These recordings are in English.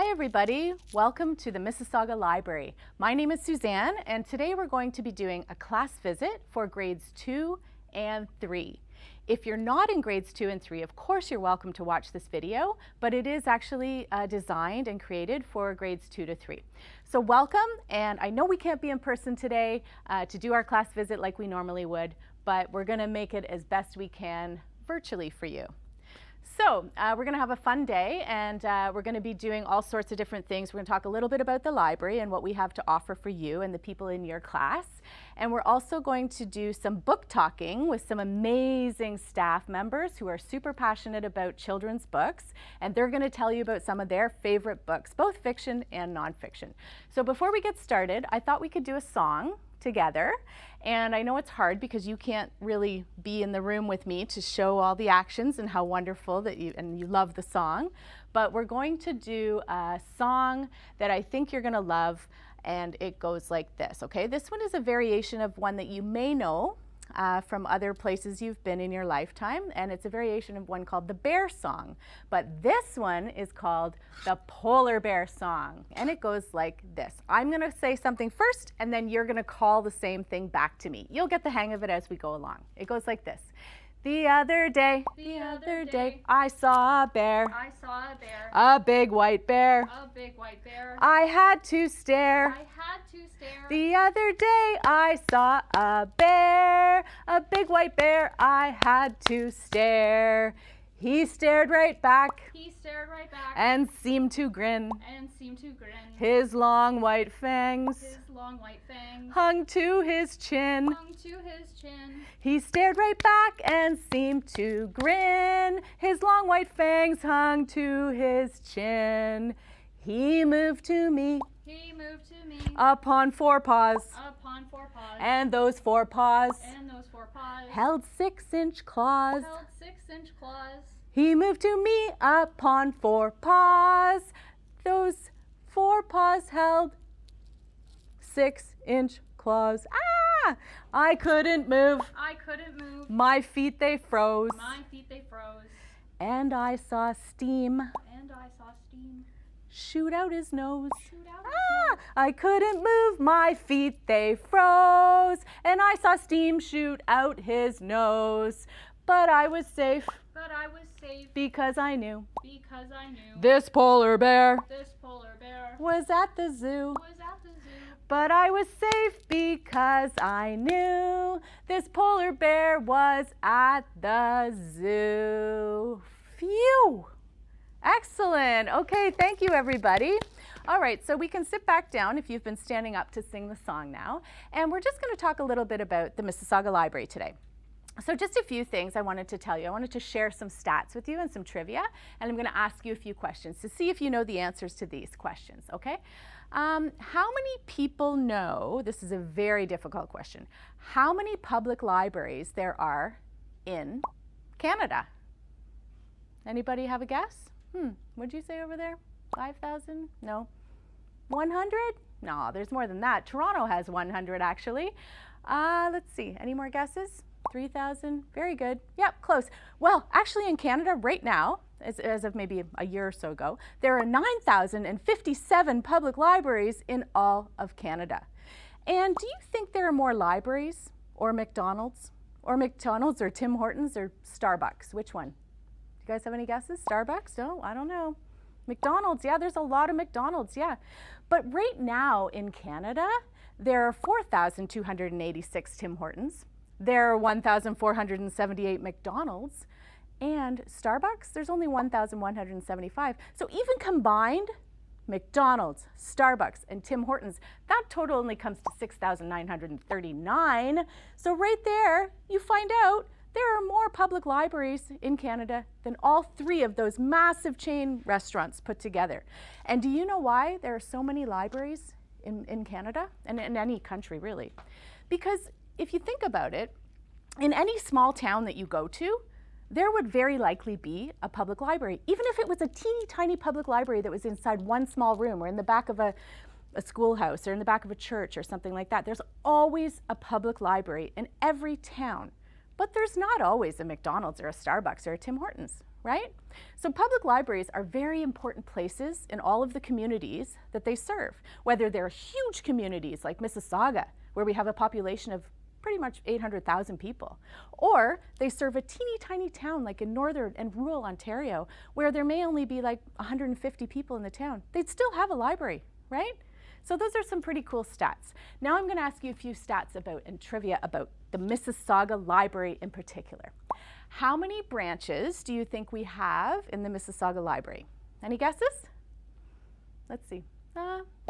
Hi everybody, welcome to the Mississauga Library. My name is Suzanne and today we're going to be doing a class visit for grades 2 and 3. If you're not in grades 2 and 3, of course you're welcome to watch this video, but it is actually designed and created for grades 2 to 3. So welcome, and I know we can't be in person today to do our class visit like we normally would, but we're going to make it as best we can virtually for you. So we're going to have a fun day, and we're going to be doing all sorts of different things. We're going to talk a little bit about the library and what we have to offer for you and the people in your class. And we're also going to do some book talking with some amazing staff members who are super passionate about children's books. And they're going to tell you about some of their favorite books, both fiction and nonfiction. So before we get started, I thought we could do a song together. And I know it's hard because you can't really be in the room with me to show all the actions and how wonderful that you love the song. But we're going to do a song that I think you're going to love, and it goes like this, okay? This one is a variation of one that you may know from other places you've been in your lifetime, and it's a variation of one called the Bear Song. But this one is called the Polar Bear Song, and it goes like this. I'm going to say something first, and then you're going to call the same thing back to me. You'll get the hang of it as we go along. It goes like this. The other day, I saw a bear. A big white bear. I had to stare. The other day I saw a bear, a big white bear. I had to stare. He stared right back. And seemed to grin. His long white fangs. Hung to his chin. He stared right back and seemed to grin. His long white fangs hung to his chin. He moved to me. Upon four paws. And those four paws. Held 6-inch claws. He moved to me upon four paws. Those four paws held 6-inch claws. Ah! I couldn't move. My feet they froze. And I saw steam. Shoot out his nose. I couldn't move. My feet they froze. And I saw steam shoot out his nose. But I was safe. Because I knew. This polar bear. Was at the zoo. But I was safe because I knew this polar bear was at the zoo. Phew! Excellent. Okay, thank you everybody. All right, so we can sit back down if you've been standing up to sing the song now. And we're just going to talk a little bit about the Mississauga Library today. So just a few things I wanted to tell you. I wanted to share some stats with you and some trivia, and I'm going to ask you a few questions to see if you know the answers to these questions, okay? How many people know, this is a very difficult question, how many public libraries there are in Canada? Anybody have a guess? What'd you say over there? 5,000? No. 100? No, there's more than that. Toronto has 100 actually. Let's see, any more guesses? 3,000? Very good. Yep, close. Well, actually in Canada right now, as of maybe a year or so ago, there are 9,057 public libraries in all of Canada. And do you think there are more libraries or McDonald's or Tim Hortons or Starbucks? Which one? Do you guys have any guesses? Starbucks? No, I don't know. McDonald's, yeah, there's a lot of McDonald's, yeah. But right now in Canada, there are 4,286 Tim Hortons. There are 1,478 McDonald's, and Starbucks, there's only 1,175. So even combined, McDonald's, Starbucks, and Tim Hortons, that total only comes to 6,939. So right there, you find out there are more public libraries in Canada than all three of those massive chain restaurants put together. And do you know why there are so many libraries in Canada, and in any country really? Because if you think about it, in any small town that you go to, there would very likely be a public library, even if it was a teeny tiny public library that was inside one small room or in the back of a schoolhouse or in the back of a church or something like that. There's always a public library in every town. but there's not always a McDonald's or a Starbucks or a Tim Hortons, right? So public libraries are very important places in all of the communities that they serve, whether they're huge communities like Mississauga, where we have a population of pretty much 800,000 people, or they serve a teeny tiny town like in northern and rural Ontario, where there may only be like 150 people in the town. They'd still have a library, right? So those are some pretty cool stats. Now I'm going to ask you a few stats about and trivia about the Mississauga Library in particular. How many branches do you think we have in the Mississauga Library? Any guesses? Let's see.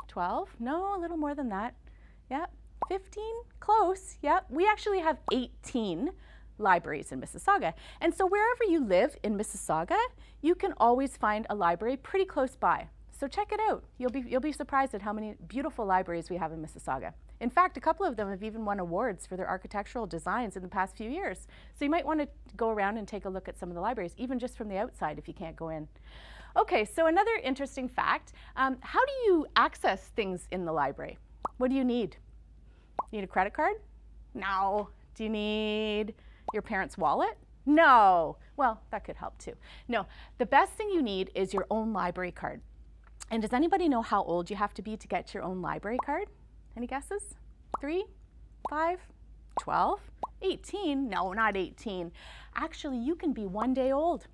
12? No, a little more than that. Yep. 15? Close. Yep. We actually have 18 libraries in Mississauga. And so wherever you live in Mississauga, you can always find a library pretty close by. So check it out. You'll be surprised at how many beautiful libraries we have in Mississauga. In fact, a couple of them have even won awards for their architectural designs in the past few years. So you might want to go around and take a look at some of the libraries, even just from the outside if you can't go in. Okay, so another interesting fact, how do you access things in the library? What do you need? Need a credit card? No. Do you need your parents' wallet? No. Well, that could help too. No, the best thing you need is your own library card. And does anybody know how old you have to be to get your own library card? Any guesses? 3, 5, 12, 18? No, not 18. Actually, you can be 1 day old.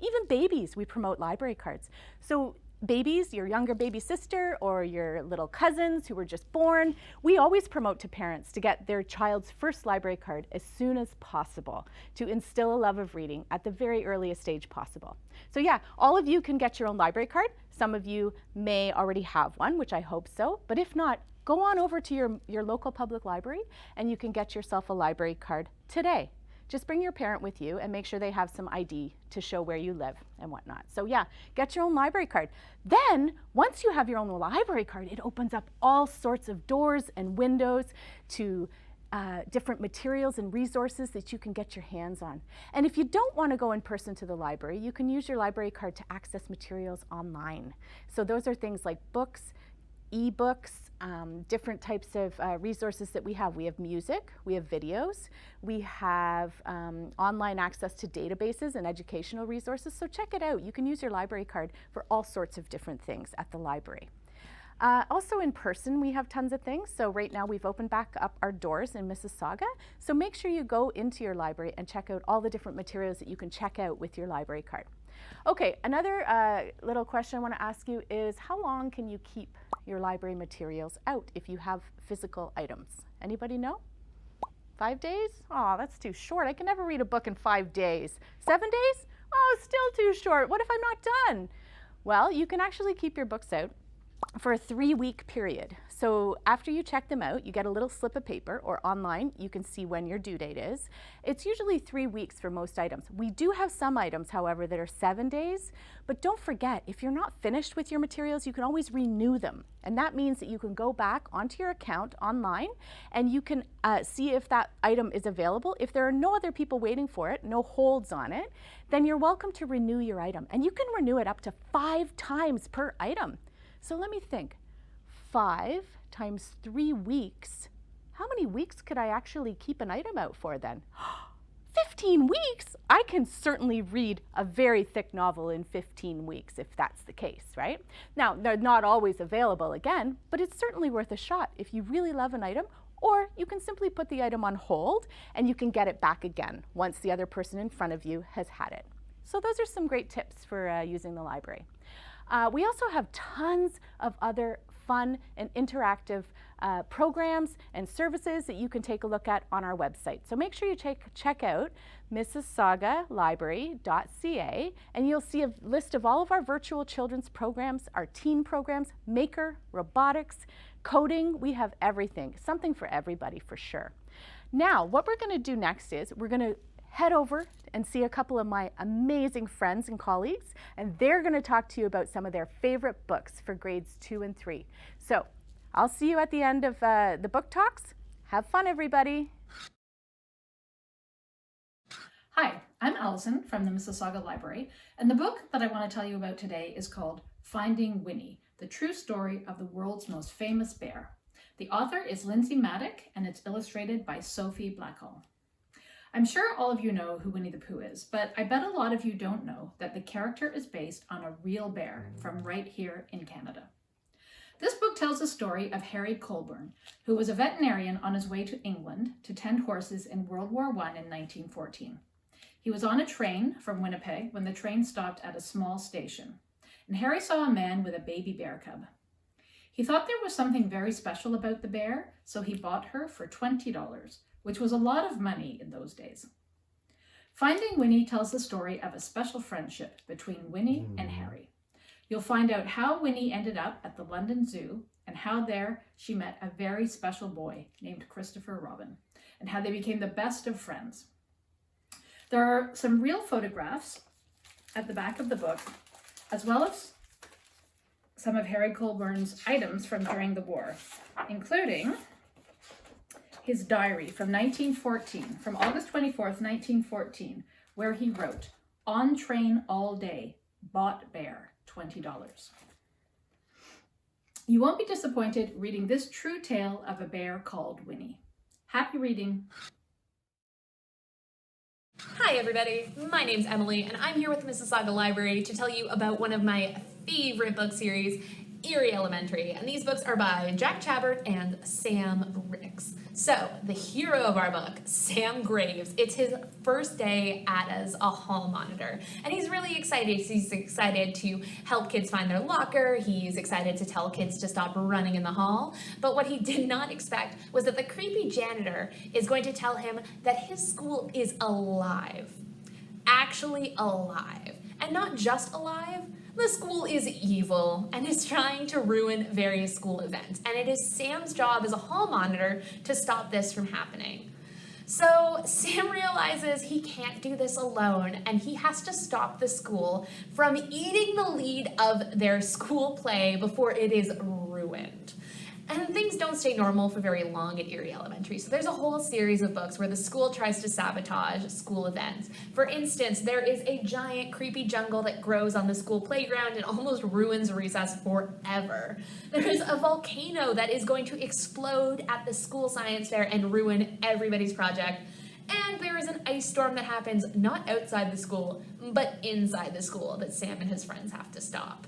Even babies, we promote library cards. So babies, your younger baby sister or your little cousins who were just born, we always promote to parents to get their child's first library card as soon as possible to instill a love of reading at the very earliest stage possible. So yeah, all of you can get your own library card. Some of you may already have one, which I hope so, but if not, go on over to your local public library and you can get yourself a library card today. Just bring your parent with you and make sure they have some ID to show where you live and whatnot. So yeah, get your own library card. Then, once you have your own library card, it opens up all sorts of doors and windows to different materials and resources that you can get your hands on. And if you don't want to go in person to the library, you can use your library card to access materials online. So those are things like books, e-books, different types of resources that we have. We have music, we have videos, we have online access to databases and educational resources, so check it out. You can use your library card for all sorts of different things at the library. Also in person, we have tons of things. So right now we've opened back up our doors in Mississauga. So make sure you go into your library and check out all the different materials that you can check out with your library card. Okay, another little question I want to ask you is, how long can you keep your library materials out if you have physical items? Anybody know? 5 days? Oh, that's too short. I can never read a book in 5 days. 7 days? Oh, still too short. What if I'm not done? Well, you can actually keep your books out for a 3-week period. So after you check them out, you get a little slip of paper, or online you can see when your due date is. It's usually 3 weeks for most items. We do have some items, however, that are 7 days, but don't forget, if you're not finished with your materials, you can always renew them. And that means that you can go back onto your account online and you can see if that item is available. If there are no other people waiting for it, no holds on it, then you're welcome to renew your item. And you can renew it up to 5 times per item. So let me think, 5 times 3 weeks. How many weeks could I actually keep an item out for then? 15 weeks? I can certainly read a very thick novel in 15 weeks if that's the case, right? Now, they're not always available again, but it's certainly worth a shot if you really love an item, or you can simply put the item on hold and you can get it back again once the other person in front of you has had it. So those are some great tips for using the library. We also have tons of other fun and interactive programs and services that you can take a look at on our website. So make sure you check out mississaugalibrary.ca and you'll see a list of all of our virtual children's programs, our teen programs, maker, robotics, coding. We have everything, something for everybody for sure. Now, what we're going to do next is we're going to head over and see a couple of my amazing friends and colleagues, and they're going to talk to you about some of their favorite books for grades 2 and 3. So I'll see you at the end of the book talks. Have fun, everybody. Hi, I'm Allison from the Mississauga Library, and the book that I want to tell you about today is called Finding Winnie, the true story of the world's most famous bear. The author is Lindsay Maddock, and it's illustrated by Sophie Blackall. I'm sure all of you know who Winnie the Pooh is, but I bet a lot of you don't know that the character is based on a real bear from right here in Canada. This book tells the story of Harry Colburn, who was a veterinarian on his way to England to tend horses in World War I in 1914. He was on a train from Winnipeg when the train stopped at a small station, and Harry saw a man with a baby bear cub. He thought there was something very special about the bear, so he bought her for $20, which was a lot of money in those days. Finding Winnie tells the story of a special friendship between Winnie and Harry. You'll find out how Winnie ended up at the London Zoo and how there she met a very special boy named Christopher Robin, and how they became the best of friends. There are some real photographs at the back of the book, as well as some of Harry Colburn's items from during the war, including his diary from 1914, from August 24th, 1914, where he wrote, "On train all day, bought bear, $20. You won't be disappointed reading this true tale of a bear called Winnie. Happy reading. Hi everybody, my name's Emily and I'm here with the Mississauga Library to tell you about one of my favorite book series, Erie Elementary, and these books are by Jack Chabert and Sam Ricks. So, the hero of our book, Sam Graves, it's his first day as a hall monitor, and he's really excited. He's excited to help kids find their locker, he's excited to tell kids to stop running in the hall, but what he did not expect was that the creepy janitor is going to tell him that his school is alive. Actually alive. And not just alive, the school is evil and is trying to ruin various school events, and it is Sam's job as a hall monitor to stop this from happening. So Sam realizes he can't do this alone, and he has to stop the school from eating the lead of their school play before it is ruined. And things don't stay normal for very long at Erie Elementary, so there's a whole series of books where the school tries to sabotage school events. For instance, there is a giant creepy jungle that grows on the school playground and almost ruins recess forever. There is a volcano that is going to explode at the school science fair and ruin everybody's project. And there is an ice storm that happens not outside the school, but inside the school that Sam and his friends have to stop.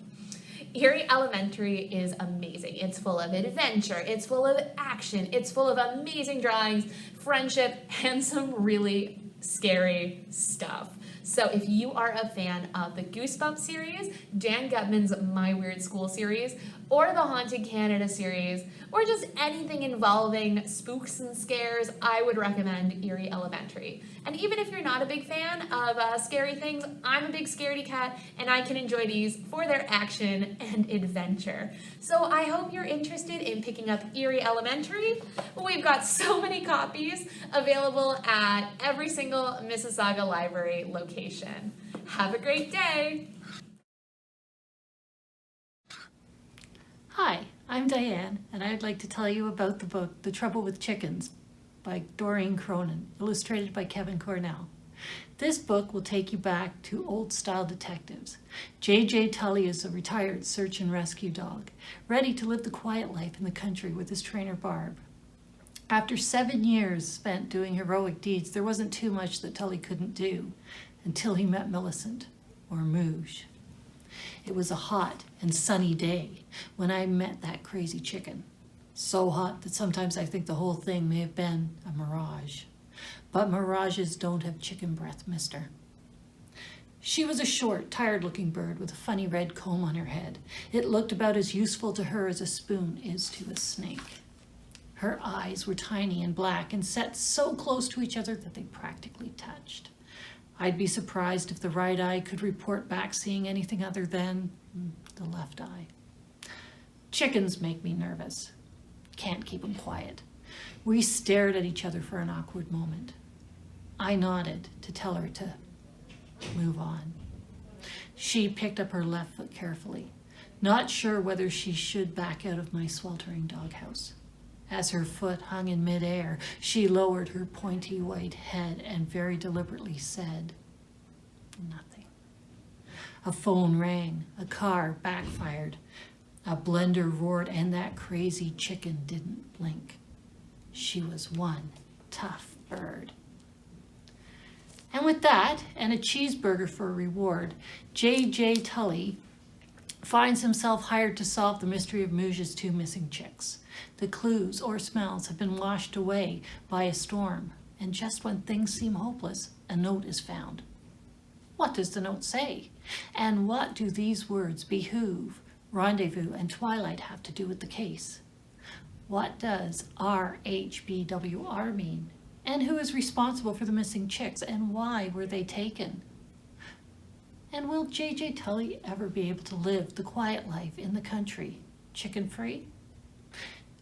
Erie Elementary is amazing. It's full of adventure, it's full of action, it's full of amazing drawings, friendship, and some really scary stuff. So if you are a fan of the Goosebumps series, Dan Gutman's My Weird School series, or the Haunted Canada series, or just anything involving spooks and scares, I would recommend Erie Elementary. And even if you're not a big fan of scary things, I'm a big scaredy cat, and I can enjoy these for their action and adventure. So I hope you're interested in picking up Erie Elementary. We've got so many copies available at every single Mississauga Library location. Have a great day! Hi, I'm Diane, and I'd like to tell you about the book The Trouble with Chickens by Doreen Cronin, illustrated by Kevin Cornell. This book will take you back to old-style detectives. J.J. Tully is a retired search and rescue dog, ready to live the quiet life in the country with his trainer Barb. After 7 years spent doing heroic deeds, there wasn't too much that Tully couldn't do until he met Millicent, or Mooge. It was a hot and sunny day when I met that crazy chicken. So hot that sometimes I think the whole thing may have been a mirage. But mirages don't have chicken breath, mister. She was a short, tired-looking bird with a funny red comb on her head. It looked about as useful to her as a spoon is to a snake. Her eyes were tiny and black and set so close to each other that they practically touched. I'd be surprised if the right eye could report back seeing anything other than the left eye. Chickens make me nervous. Can't keep them quiet. We stared at each other for an awkward moment. I nodded to tell her to move on. She picked up her left foot carefully, not sure whether she should back out of my sweltering doghouse. As her foot hung in midair, she lowered her pointy white head and very deliberately said, nothing. A phone rang, a car backfired, a blender roared, and that crazy chicken didn't blink. She was one tough bird. And with that, and a cheeseburger for a reward, J.J. Tully finds himself hired to solve the mystery of Mooge's 2 missing chicks. The clues or smells have been washed away by a storm, and just when things seem hopeless, a note is found. What does the note say? And what do these words behoove, rendezvous, and twilight have to do with the case? What does RHBWR mean? And who is responsible for the missing chicks, and why were they taken? And will J.J. Tully ever be able to live the quiet life in the country, chicken-free?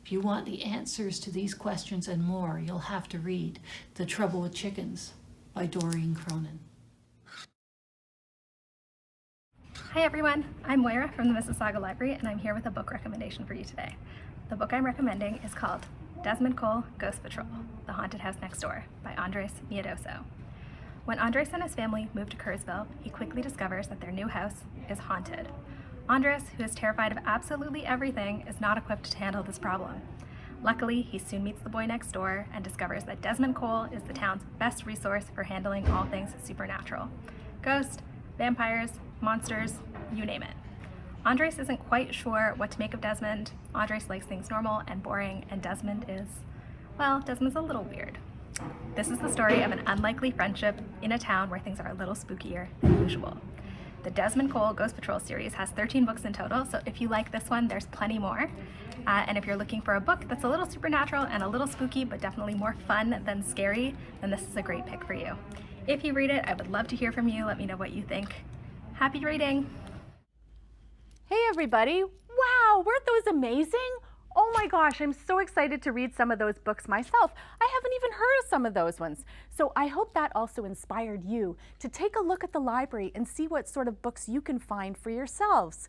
If you want the answers to these questions and more, you'll have to read The Trouble with Chickens by Diane Cronin. Hi everyone, I'm Moira from the Mississauga Library, and I'm here with a book recommendation for you today. The book I'm recommending is called Desmond Cole, Ghost Patrol, The Haunted House Next Door by Andres Miedoso. When Andres and his family move to Kerrsville, he quickly discovers that their new house is haunted. Andres, who is terrified of absolutely everything, is not equipped to handle this problem. Luckily, he soon meets the boy next door and discovers that Desmond Cole is the town's best resource for handling all things supernatural. Ghosts, vampires, monsters, you name it. Andres isn't quite sure what to make of Desmond. Andres likes things normal and boring, and Desmond's a little weird. This is the story of an unlikely friendship in a town where things are a little spookier than usual. The Desmond Cole Ghost Patrol series has 13 books in total, so if you like this one, there's plenty more. And if you're looking for a book that's a little supernatural and a little spooky, but definitely more fun than scary, then this is a great pick for you. If you read it, I would love to hear from you. Let me know what you think. Happy reading! Hey everybody! Wow, weren't those amazing? Oh my gosh, I'm so excited to read some of those books myself. I haven't even heard of some of those ones. So I hope that also inspired you to take a look at the library and see what sort of books you can find for yourselves.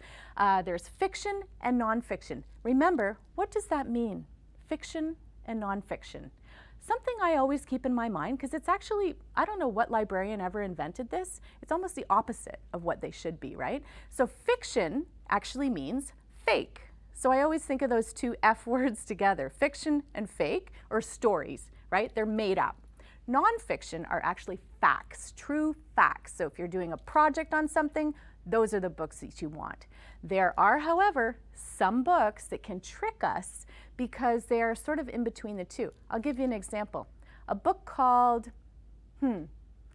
There's fiction and nonfiction. Remember, what does that mean? Fiction and nonfiction. Something I always keep in my mind, because it's actually, I don't know what librarian ever invented this. It's almost the opposite of what they should be, right? So fiction actually means fake. So I always think of those two F words together, fiction and fake, or stories, right? They're made up. Nonfiction are actually facts, true facts. So if you're doing a project on something, those are the books that you want. There are, however, some books that can trick us because they are sort of in between the two. I'll give you an example. A book called,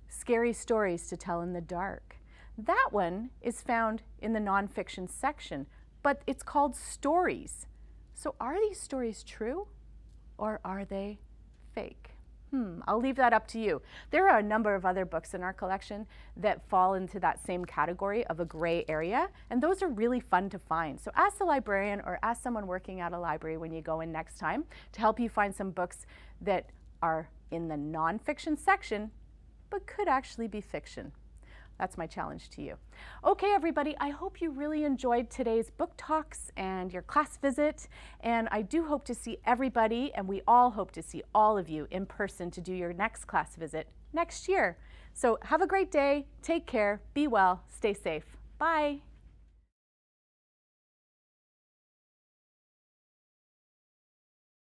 Scary Stories to Tell in the Dark. That one is found in the nonfiction section, but it's called stories. So are these stories true or are they fake? I'll leave that up to you. There are a number of other books in our collection that fall into that same category of a gray area, and those are really fun to find. So ask the librarian or ask someone working at a library when you go in next time to help you find some books that are in the nonfiction section but could actually be fiction. That's my challenge to you. Okay, everybody, I hope you really enjoyed today's book talks and your class visit. And I do hope to see everybody, and we all hope to see all of you in person to do your next class visit next year. So have a great day, take care, be well, stay safe. Bye.